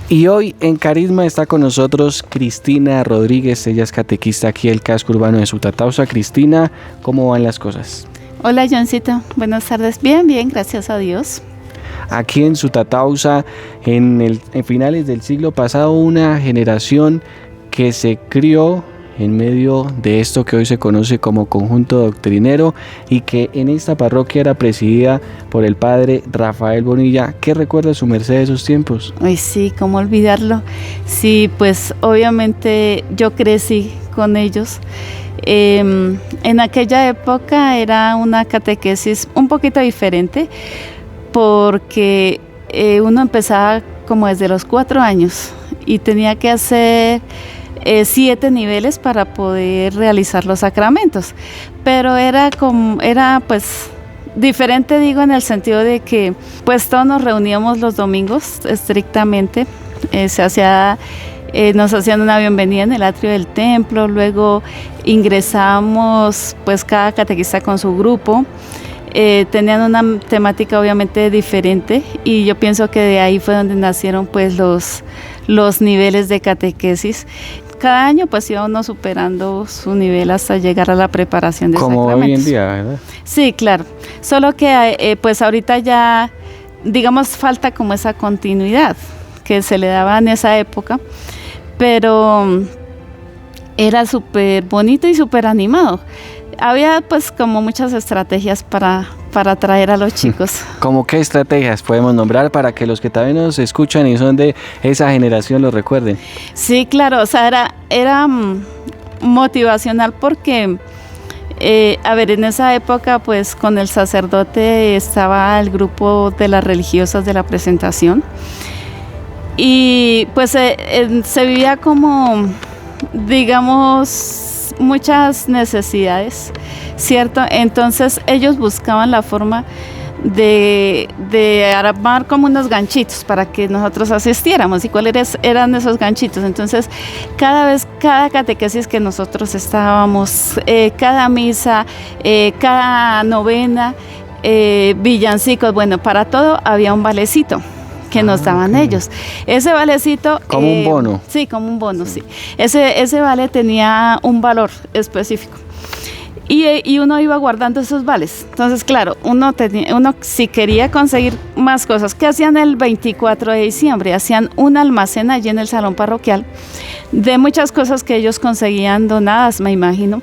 Y hoy en Carisma está con nosotros Cristina Rodríguez, ella es catequista aquí del casco urbano de Sutatausa. Cristina, ¿cómo van las cosas? Hola Johncito, buenas tardes. Bien, gracias a Dios. Aquí en Sutatausa, en finales del siglo pasado, una generación que se crió en medio de esto que hoy se conoce como conjunto doctrinero y que en esta parroquia era presidida por el padre Rafael Bonilla. ¿Qué recuerda su merced de esos tiempos? Ay, sí, ¿cómo olvidarlo? Sí, pues obviamente yo crecí con ellos. En aquella época era una catequesis un poquito diferente porque uno empezaba como desde los 4 años y tenía que hacer 7 niveles para poder realizar los sacramentos, pero era pues diferente, digo, en el sentido de que pues todos nos reuníamos los domingos estrictamente, nos hacían una bienvenida en el atrio del templo, luego ingresábamos pues cada catequista con su grupo. Tenían una temática obviamente diferente y yo pienso que de ahí fue donde nacieron pues los niveles de catequesis. Cada año pues iba uno superando su nivel hasta llegar a la preparación de como sacramentos. Hoy en día, ¿verdad? Sí, claro. Solo que pues ahorita ya, digamos, falta como esa continuidad que se le daba en esa época, pero era súper bonito y súper animado. Había pues como muchas estrategias para atraer a los chicos. ¿Cómo qué estrategias podemos nombrar para que los que también nos escuchan y son de esa generación lo recuerden? Sí, claro, o sea, era motivacional porque, en esa época pues con el sacerdote estaba el grupo de las religiosas de la presentación y pues se vivía como, digamos, muchas necesidades, ¿cierto? Entonces ellos buscaban la forma de armar como unos ganchitos para que nosotros asistiéramos. ¿Y cuáles eran esos ganchitos? Entonces cada catequesis que nosotros estábamos, cada misa, cada novena, villancicos, bueno, para todo había un valecito que nos daban ellos. Ese valecito... ¿Como un bono? Sí, como un bono, sí. Ese vale tenía un valor específico. Y uno iba guardando esos vales. Entonces, claro, uno si quería conseguir más cosas, ¿qué hacían el 24 de diciembre? Hacían un almacén allí en el salón parroquial de muchas cosas que ellos conseguían donadas, me imagino.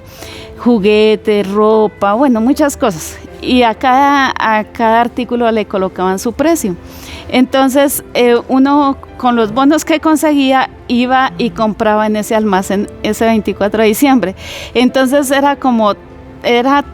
Juguetes, ropa, bueno, muchas cosas. Y a cada artículo le colocaban su precio. Entonces, uno con los bonos que conseguía iba y compraba en ese almacén ese 24 de diciembre. Entonces era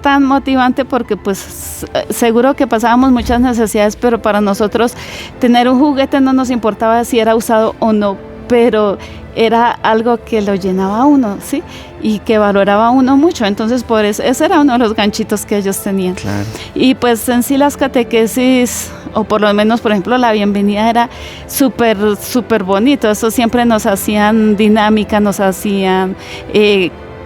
tan motivante porque pues seguro que pasábamos muchas necesidades, pero para nosotros tener un juguete no nos importaba si era usado o no, pero era algo que lo llenaba a uno, ¿sí? Y que valoraba a uno mucho. Entonces, por eso, ese era uno de los ganchitos que ellos tenían. Claro. Y pues en sí las catequesis, o por lo menos, por ejemplo, la bienvenida era súper bonito. Eso siempre nos hacían dinámica, nos hacían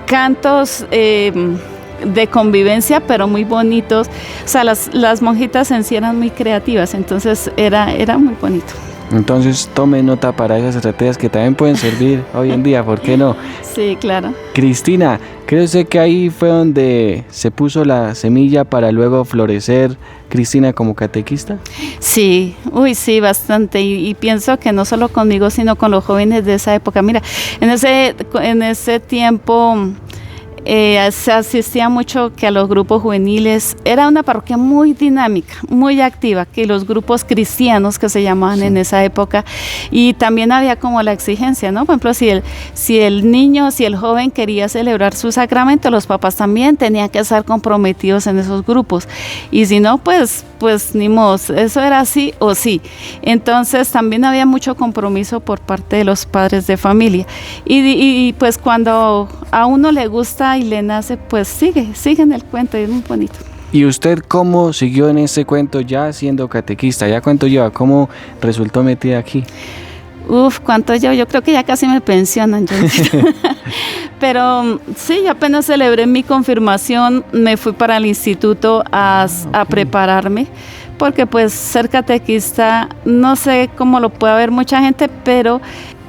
cantos de convivencia, pero muy bonitos. O sea, las monjitas en sí eran muy creativas, entonces era muy bonito. Entonces tome nota para esas estrategias que también pueden servir hoy en día, ¿por qué no? Sí, claro. Cristina, ¿cree usted que ahí fue donde se puso la semilla para luego florecer Cristina como catequista? Sí, sí, bastante. Y pienso que no solo conmigo, sino con los jóvenes de esa época. Mira, en ese tiempo se asistía mucho que a los grupos juveniles. Era una parroquia muy dinámica, muy activa, que los grupos cristianos que se llamaban en esa época, y también había como la exigencia, ¿no? Por ejemplo, si el joven quería celebrar su sacramento, los papás también tenían que estar comprometidos en esos grupos, y si no, pues ni modo, eso era así o sí. Entonces también había mucho compromiso por parte de los padres de familia, y pues cuando a uno le gusta y le nace, pues sigue en el cuento, y es muy bonito. ¿Y usted cómo siguió en ese cuento ya siendo catequista? ¿Ya cuánto lleva? ¿Cómo resultó metida aquí? ¿Cuánto llevo? Yo creo que ya casi me pensionan. Pero sí, yo apenas celebré mi confirmación, me fui para el instituto a prepararme porque pues ser catequista, no sé cómo lo puede ver mucha gente, pero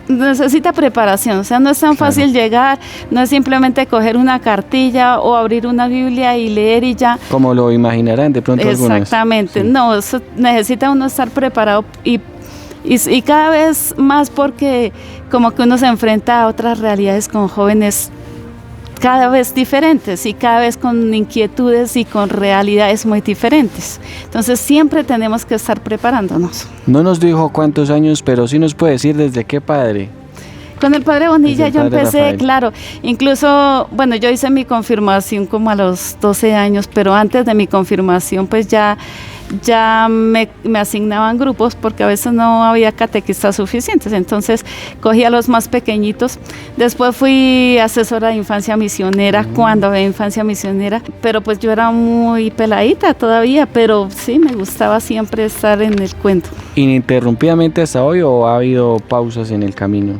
necesita preparación, o sea, no es tan fácil llegar, no es simplemente coger una cartilla o abrir una Biblia y leer y ya. Como lo imaginarán de pronto algunos. Exactamente, sí. No, eso necesita uno estar preparado y cada vez más, porque como que uno se enfrenta a otras realidades con jóvenes cada vez diferentes y cada vez con inquietudes y con realidades muy diferentes. Entonces siempre tenemos que estar preparándonos. No nos dijo cuántos años, pero sí nos puede decir desde qué padre. Con el padre Bonilla yo empecé, Rafael. Claro, incluso, bueno, yo hice mi confirmación como a los 12 años, pero antes de mi confirmación pues ya me asignaban grupos, porque a veces no había catequistas suficientes, entonces cogí a los más pequeñitos. Después fui asesora de infancia misionera, cuando había infancia misionera, pero pues yo era muy peladita todavía, pero sí me gustaba siempre estar en el cuento. ¿Ininterrumpidamente hasta hoy o ha habido pausas en el camino?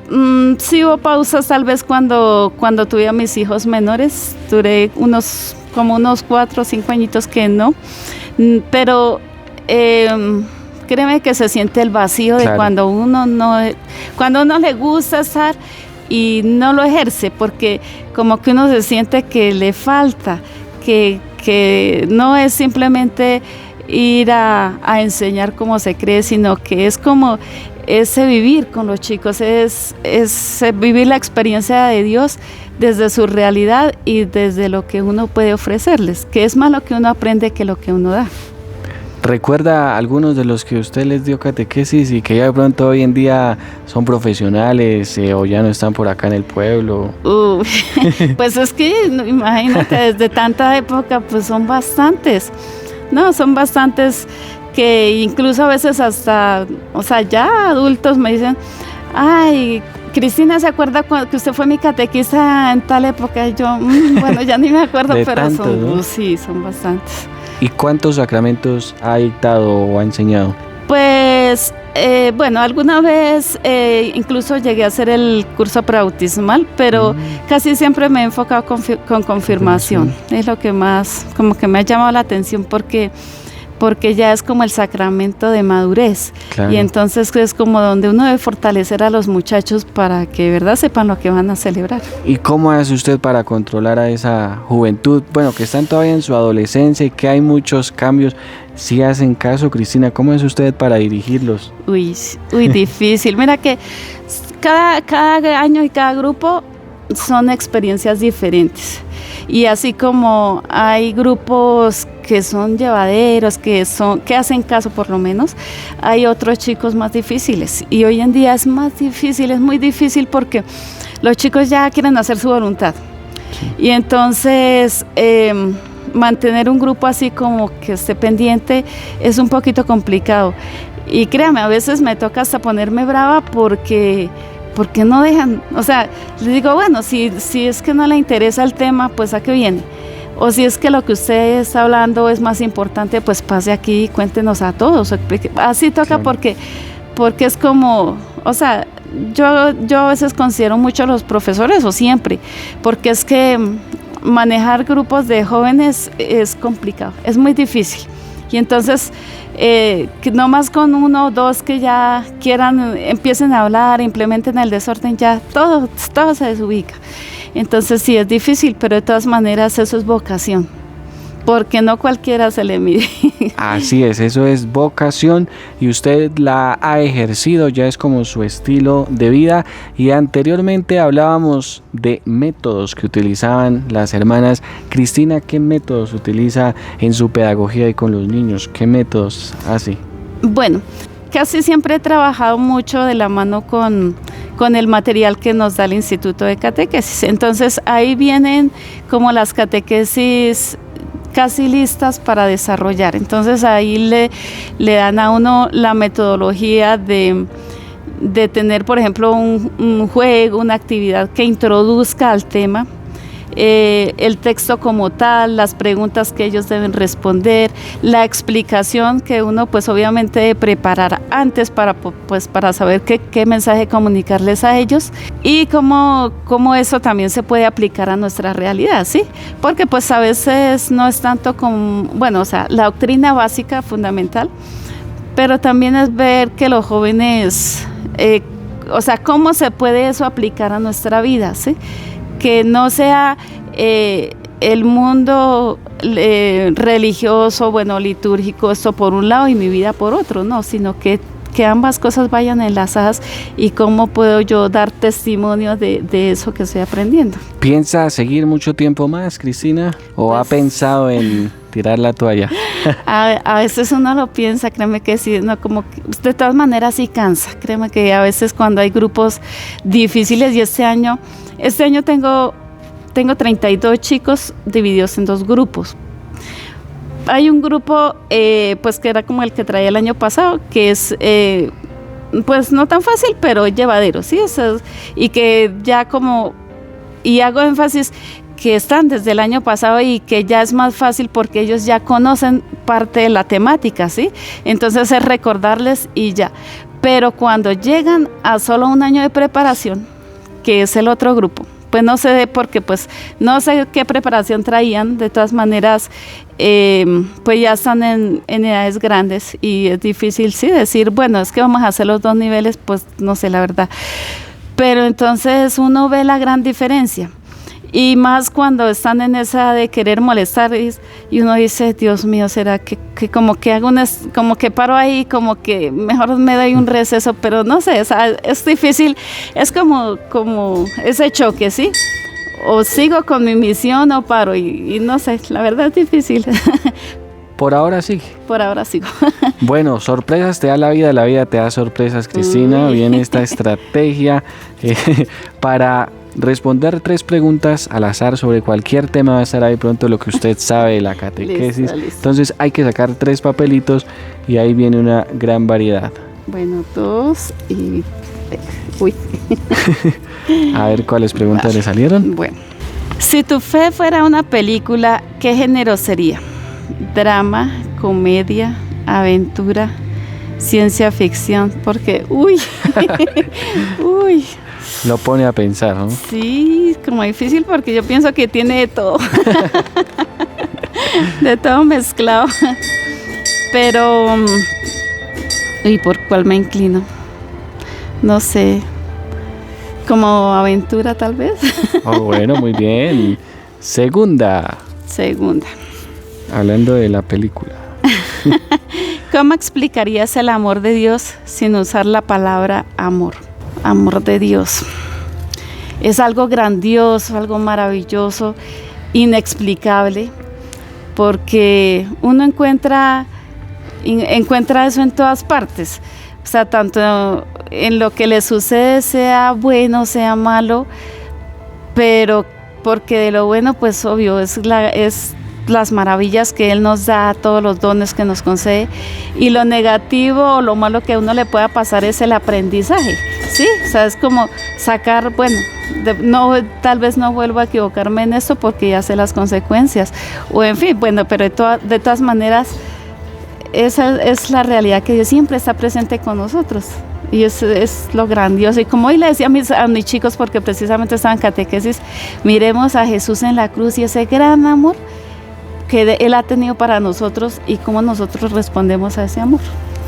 Sí hubo pausas, tal vez cuando tuve a mis hijos menores, duré unos 4 o 5 añitos que no, pero créeme que se siente el vacío de cuando uno le gusta estar y no lo ejerce, porque como que uno se siente que le falta, que no es simplemente ir a enseñar como se cree, sino que es como ese vivir con los chicos, es vivir la experiencia de Dios desde su realidad y desde lo que uno puede ofrecerles, que es más lo que uno aprende que lo que uno da. ¿Recuerda a algunos de los que usted les dio catequesis y que ya de pronto hoy en día son profesionales o ya no están por acá en el pueblo? Pues es que imagínate, desde tanta época pues son bastantes, que incluso a veces hasta, o sea, ya adultos me dicen, ay, Cristina, ¿se acuerda que usted fue mi catequista en tal época? Y yo, bueno, ya ni me acuerdo, pero tanto, ¿no? Sí, son bastantes. ¿Y cuántos sacramentos ha dictado o ha enseñado? Pues, bueno, alguna vez incluso llegué a hacer el curso prebautismal, pero casi siempre me he enfocado con confirmación. Es lo que más, como que me ha llamado la atención, porque ya es como el sacramento de madurez. Claro. Y entonces es como donde uno debe fortalecer a los muchachos para que de verdad sepan lo que van a celebrar. ¿Y cómo hace usted para controlar a esa juventud? Bueno, que están todavía en su adolescencia y que hay muchos cambios. Si hacen caso, Cristina, ¿cómo es usted para dirigirlos? Uy, difícil. Mira que cada año y cada grupo son experiencias diferentes. Y así como hay grupos que son llevaderos, que hacen caso por lo menos, hay otros chicos más difíciles. Y hoy en día es más difícil, es muy difícil, porque los chicos ya quieren hacer su voluntad. Sí. Y entonces mantener un grupo así como que esté pendiente es un poquito complicado. Y créame, a veces me toca hasta ponerme brava porque no dejan, o sea, les digo, bueno, si es que no le interesa el tema, pues ¿a qué viene? O si es que lo que usted está hablando es más importante, pues pase aquí y cuéntenos a todos. Así toca, sí. porque es como, o sea, yo a veces considero mucho a los profesores, o siempre, porque es que manejar grupos de jóvenes es complicado, es muy difícil. Y entonces, que no más con 1 o 2 que ya empiecen a hablar, implementen el desorden, ya todo se desubica. Entonces sí, es difícil, pero de todas maneras eso es vocación, porque no cualquiera se le mide. Así es, eso es vocación y usted la ha ejercido, ya es como su estilo de vida. Y anteriormente hablábamos de métodos que utilizaban las hermanas. Cristina, ¿qué métodos utiliza en su pedagogía y con los niños? ¿Qué métodos hace? Bueno, casi siempre he trabajado mucho de la mano con el material que nos da el Instituto de Catequesis. Entonces ahí vienen como las catequesis casi listas para desarrollar. Entonces ahí le dan a uno la metodología de tener, por ejemplo, un juego, una actividad que introduzca al tema, el texto como tal, las preguntas que ellos deben responder, la explicación que uno pues obviamente debe preparar antes para saber qué mensaje comunicarles a ellos y cómo eso también se puede aplicar a nuestra realidad, ¿sí? Porque pues a veces no es tanto como, bueno, o sea, la doctrina básica, fundamental, pero también es ver que los jóvenes, o sea, cómo se puede eso aplicar a nuestra vida, ¿sí? Que no sea el mundo religioso, bueno, litúrgico, esto por un lado y mi vida por otro, no, sino que ambas cosas vayan enlazadas y cómo puedo yo dar testimonio de eso que estoy aprendiendo. ¿Piensa seguir mucho tiempo más, Cristina? ¿O pues, ha pensado en tirar la toalla? A veces uno lo piensa, créeme que sí, no, como que, de todas maneras sí cansa, créeme que a veces cuando hay grupos difíciles y este año tengo 32 chicos divididos en 2 grupos. Hay un grupo pues que era como el que traía el año pasado, que es pues no tan fácil, pero llevadero, ¿sí? O sea, y que ya y hago énfasis que están desde el año pasado y que ya es más fácil porque ellos ya conocen parte de la temática, ¿sí? Entonces es recordarles y ya. Pero cuando llegan a solo un año de preparación, que es el otro grupo, pues no sé porque pues no sé qué preparación traían, de todas maneras pues ya están en edades grandes y es difícil sí decir, bueno, es que vamos a hacer los 2 niveles, pues no sé la verdad, pero entonces uno ve la gran diferencia y más cuando están en esa de querer molestar y uno dice, Dios mío, será que como que hago como que paro ahí, como que mejor me doy un receso, pero no sé, o sea, es difícil, es como ese choque, ¿sí? O sigo con mi misión o paro y no sé, la verdad es difícil. Por ahora sigue. Por ahora sigo. Bueno, sorpresas te da la vida te da sorpresas, Cristina. Viene esta estrategia para responder 3 preguntas al azar sobre cualquier tema. Va a estar ahí pronto lo que usted sabe de la catequesis. Listo. Entonces hay que sacar 3 papelitos y ahí viene una gran variedad. Bueno, 2 y... Uy. A ver cuáles preguntas le salieron. Bueno, si tu fe fuera una película, ¿qué género sería? Drama, comedia, aventura, ciencia ficción, porque uy. Lo pone a pensar, ¿no? Sí, como difícil porque yo pienso que tiene de todo. De todo mezclado. Pero ¿y por cuál me inclino? No sé. Como aventura tal vez. Oh, bueno, muy bien. Segunda. Hablando de la película. ¿Cómo explicarías el amor de Dios sin usar la palabra amor? Amor de Dios. Es algo grandioso, algo maravilloso, inexplicable, porque uno encuentra eso en todas partes. O sea, tanto en lo que le sucede, sea bueno, sea malo, pero porque de lo bueno, pues obvio, es las maravillas que Él nos da, todos los dones que nos concede, y lo negativo o lo malo que a uno le pueda pasar es el aprendizaje, ¿sí? O sea, es como sacar, bueno, tal vez no vuelvo a equivocarme en esto porque ya sé las consecuencias, o en fin, bueno, pero de todas maneras, esa es la realidad, que Dios siempre está presente con nosotros. Y eso es lo grandioso. Y como hoy le decía a mis chicos, porque precisamente estaban en catequesis, miremos a Jesús en la cruz y ese gran amor que Él ha tenido para nosotros y cómo nosotros respondemos a ese amor.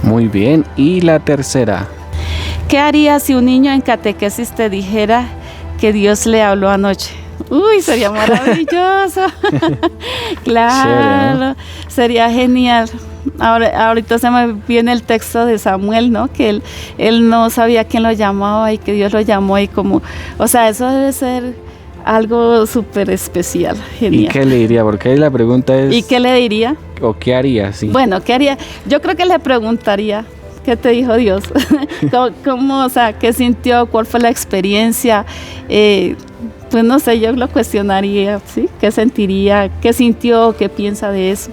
Muy bien. Y la tercera. ¿Qué harías si un niño en catequesis te dijera que Dios le habló anoche? Uy, sería maravilloso. Claro, ¿no? Sería genial. Ahorita se me viene el texto de Samuel, ¿no? Que él no sabía quién lo llamaba y que Dios lo llamó y como, o sea, eso debe ser algo súper especial, genial. ¿Y qué le diría? Porque ahí la pregunta es... ¿Y qué le diría? ¿O qué haría? Sí. Bueno, ¿qué haría? Yo creo que le preguntaría, ¿qué te dijo Dios? ¿Cómo, o sea, qué sintió? ¿Cuál fue la experiencia? Pues no sé, yo lo cuestionaría, ¿sí? ¿Qué sentiría? ¿Qué sintió? ¿Qué piensa de eso?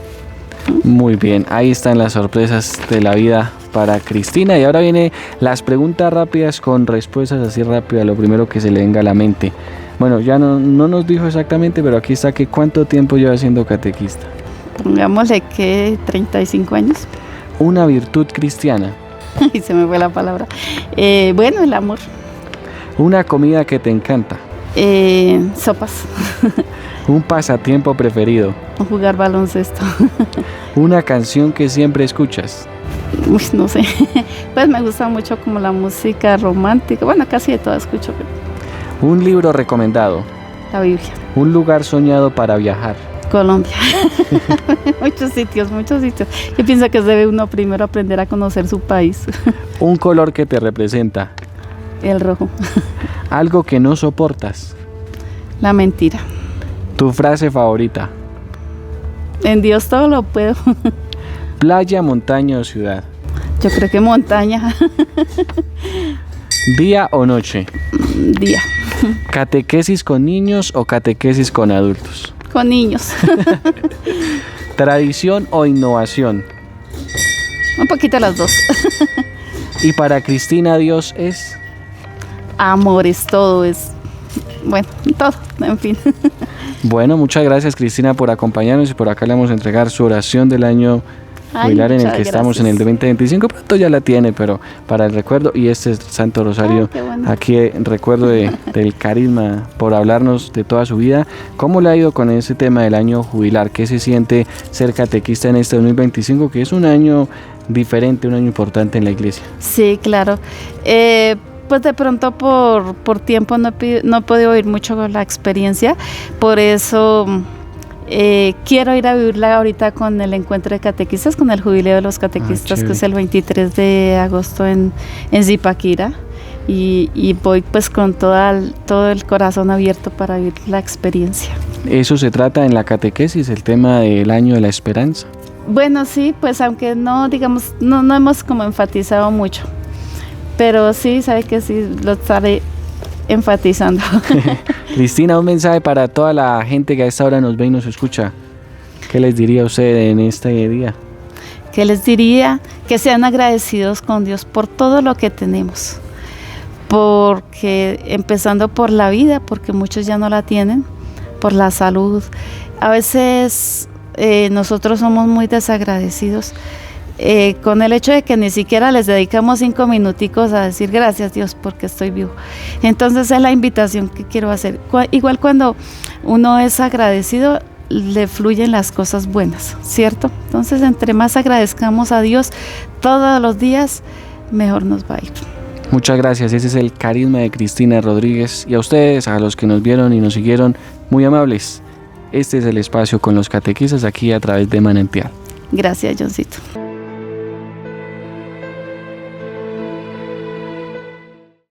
Muy bien, ahí están las sorpresas de la vida para Cristina. Y ahora vienen las preguntas rápidas con respuestas así rápidas, lo primero que se le venga a la mente. Bueno, ya no nos dijo exactamente, pero aquí está que ¿cuánto tiempo lleva siendo catequista? Pongámosle que 35 años. Una virtud cristiana. Y se me fue la palabra. Bueno, el amor. Una comida que te encanta. Sopas. Un pasatiempo preferido. Jugar baloncesto. Una canción que siempre escuchas. Uy, no sé. Pues me gusta mucho como la música romántica. Bueno, casi de todas escucho. Un libro recomendado. La Biblia. Un lugar soñado para viajar. Colombia. Muchos sitios. Yo pienso que debe uno primero aprender a conocer su país. Un color que te representa. El rojo. Algo que no soportas. La mentira. Tu frase favorita. En Dios todo lo puedo. Playa, montaña o ciudad. Yo creo que montaña. Día o noche. Día. Catequesis con niños o catequesis con adultos. Con niños. Tradición o innovación. Un poquito las dos. Y para Cristina Dios es. Amor es todo, es. Bueno, todo, en fin. Bueno, muchas gracias Cristina por acompañarnos y por acá le vamos a entregar su oración del año jubilar en el que estamos en el de 2025. Pronto ya la tiene, pero para el recuerdo y este es Santo Rosario, bueno. Aquí en recuerdo del carisma por hablarnos de toda su vida. ¿Cómo le ha ido con ese tema del año jubilar? ¿Qué se siente ser catequista en este 2025, que es un año diferente, un año importante en la iglesia? Sí, claro. Pues de pronto por tiempo no he podido vivir mucho la experiencia, por eso quiero ir a vivirla ahorita con el encuentro de catequistas, con el jubileo de los catequistas, que es el 23 de agosto en Zipaquirá, y voy pues con todo el corazón abierto para vivir la experiencia. Eso se trata en la catequesis, el tema del año de la esperanza. Bueno, sí, pues aunque no, digamos, no hemos como enfatizado mucho. Pero sí, sabe que sí, lo estaré enfatizando. Cristina, un mensaje para toda la gente que a esta hora nos ve y nos escucha. ¿Qué les diría usted en este día? Que les diría que sean agradecidos con Dios por todo lo que tenemos. Porque empezando por la vida, porque muchos ya no la tienen, por la salud. A veces nosotros somos muy desagradecidos. Con el hecho de que ni siquiera les dedicamos 5 minuticos a decir gracias Dios porque estoy vivo. Entonces es la invitación que quiero hacer. Igual cuando uno es agradecido, le fluyen las cosas buenas, ¿cierto? Entonces entre más agradezcamos a Dios todos los días, mejor nos va a ir. Muchas gracias, ese es el carisma de Cristina Rodríguez, y a ustedes, a los que nos vieron y nos siguieron, muy amables. Este es el espacio con los catequistas aquí a través de Manantial. Gracias, Johncito.